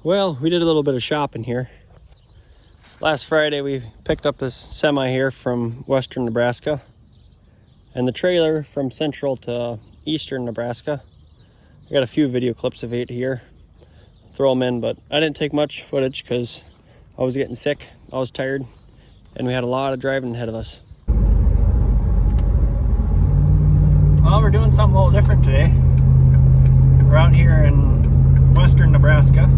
Well, we did a little bit of shopping here. Last Friday we picked up this semi here from western Nebraska and the trailer from central to eastern Nebraska. I got a few video clips of it here. Throw them in, but I didn't take much footage because I was getting sick, I was tired, and we had a lot of driving ahead of us. Well, we're doing something a little different today. We're out here in western Nebraska.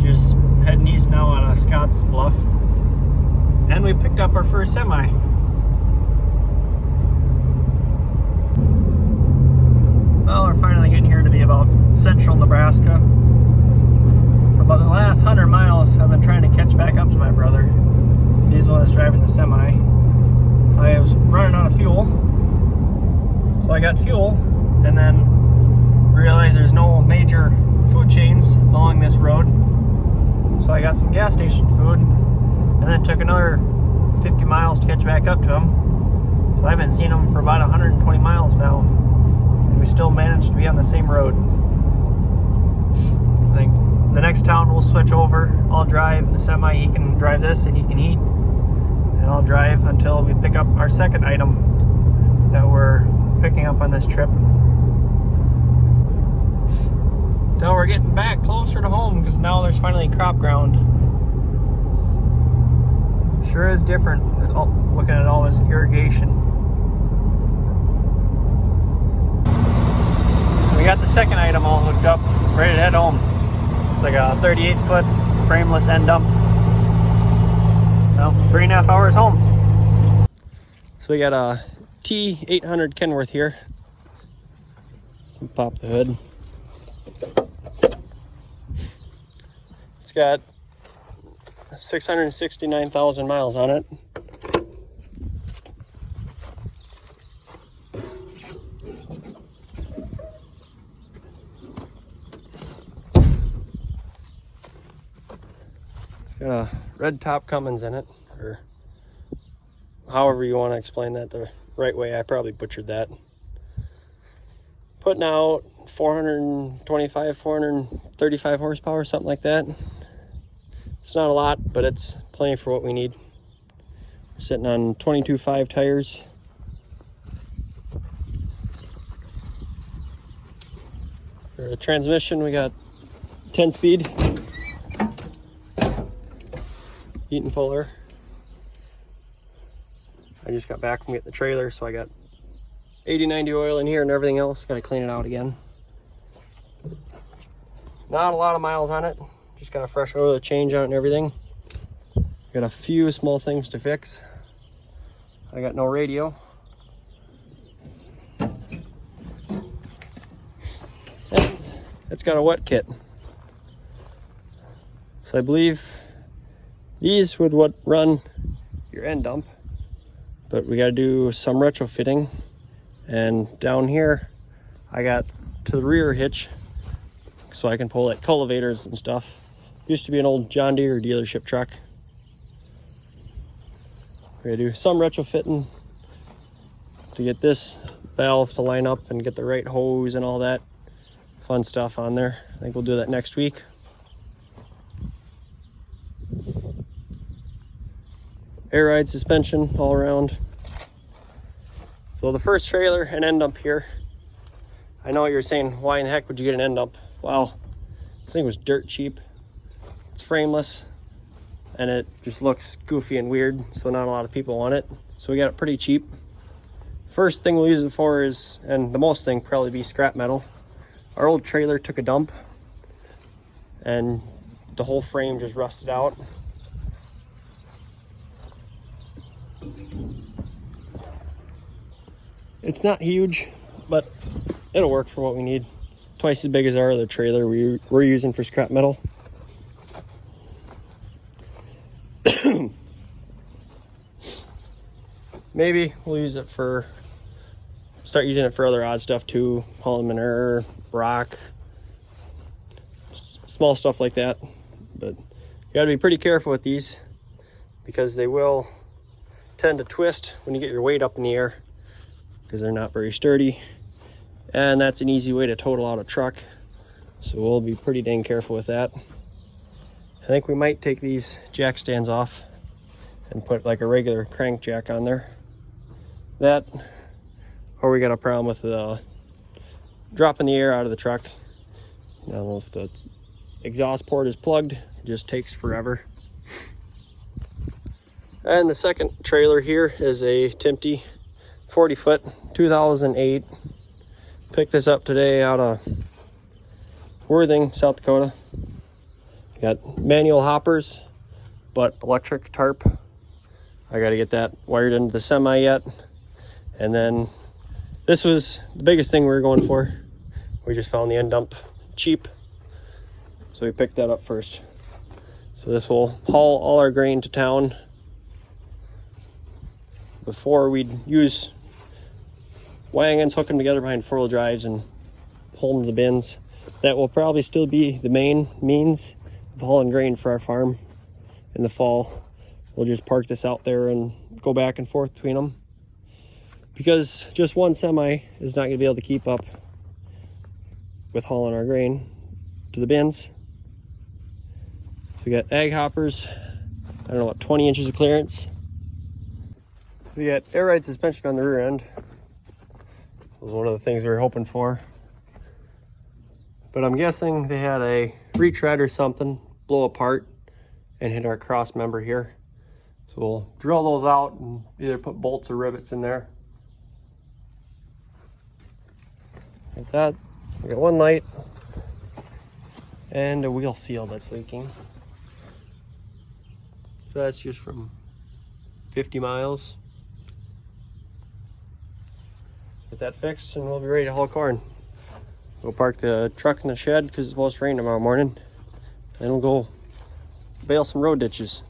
Just heading east now out of Scotts Bluff. And we picked up our first semi. Well, we're finally getting here to be about central Nebraska. For about the last 100 miles, I've been trying to catch back up to my brother. He's the one that's driving the semi. I was running out of fuel. So I got fuel, and then realized there's no major food chains along this road. So I got some gas station food, and then took another 50 miles to catch back up to him. So I haven't seen him for about 120 miles now, and we still managed to be on the same road. I think the next town we'll switch over. I'll drive the semi, he can drive this, and he can eat. And I'll drive until we pick up our second item that we're picking up on this trip. Till we're getting back closer to home, because now there's finally crop ground. Sure is different looking at all this irrigation. We got the second item all hooked up, ready to head home. It's like a 38-foot frameless end dump. Well, 3.5 hours home. So we got a T800 Kenworth here. Pop the hood. It's got 669,000 miles on it. It's got a red top Cummins in it, or however you want to explain that the right way. I probably butchered that. Putting out 425, 435 horsepower, something like that. It's not a lot, but it's plenty for what we need. We're sitting on 22.5 tires. For the transmission, we got 10-speed. Eaton Fuller. I just got back from getting the trailer, so I got 80-90 oil in here and everything else. Got to clean it out again. Not a lot of miles on it. Just got a fresh oil change on it and everything. Got a few small things to fix. I got no radio. And it's got a wet kit. So I believe these would run your end dump, but we got to do some retrofitting. And down here, I got to the rear hitch so I can pull like cultivators and stuff. Used to be an old John Deere dealership truck. We're gonna do some retrofitting to get this valve to line up and get the right hose and all that fun stuff on there. I think we'll do that next week. Air ride suspension all around. So the first trailer and end dump here. I know what you're saying, why in the heck would you get an end dump? Well, this thing was dirt cheap. It's frameless and it just looks goofy and weird, so not a lot of people want it. So we got it pretty cheap. First thing we'll use it for is, and the most thing, probably be scrap metal. Our old trailer took a dump and the whole frame just rusted out. It's not huge, but it'll work for what we need. Twice as big as our other trailer we're using for scrap metal. Maybe we'll use it for, start using it for other odd stuff too. Hauling manure, rock, small stuff like that. But you gotta be pretty careful with these because they will tend to twist when you get your weight up in the air because they're not very sturdy. And that's an easy way to total out a truck. So we'll be pretty dang careful with that. think we might take these jack stands off and put like a regular crank jack on there. That, or we got a problem with the dropping the air out of the truck. I don't know if the exhaust port is plugged, it just takes forever. And the second trailer here is a Timpte 40-foot 2008. Picked this up today out of Worthing, South Dakota. Got manual hoppers, but electric tarp. I got to get that wired into the semi yet. And then this was the biggest thing we were going for. We just found the end dump cheap, so we picked that up first. So this will haul all our grain to town. Before, we'd use wagons, hook them together behind four-wheel drives and pull them to the bins. That will probably still be the main means of hauling grain for our farm in the fall. We'll just park this out there and go back and forth between them, because just one semi is not going to be able to keep up with hauling our grain to the bins. So we got ag hoppers, I don't know what, 20 inches of clearance. We got air ride suspension on the rear end. That was one of the things we were hoping for. But I'm guessing they had a retread or something blow apart and hit our cross member here. So we'll drill those out and either put bolts or rivets in there. Like that. We got one light and a wheel seal that's leaking. So that's just from 50 miles. Get that fixed and we'll be ready to haul corn. We'll park the truck in the shed because it's supposed to rain tomorrow morning. Then we'll go bale some road ditches.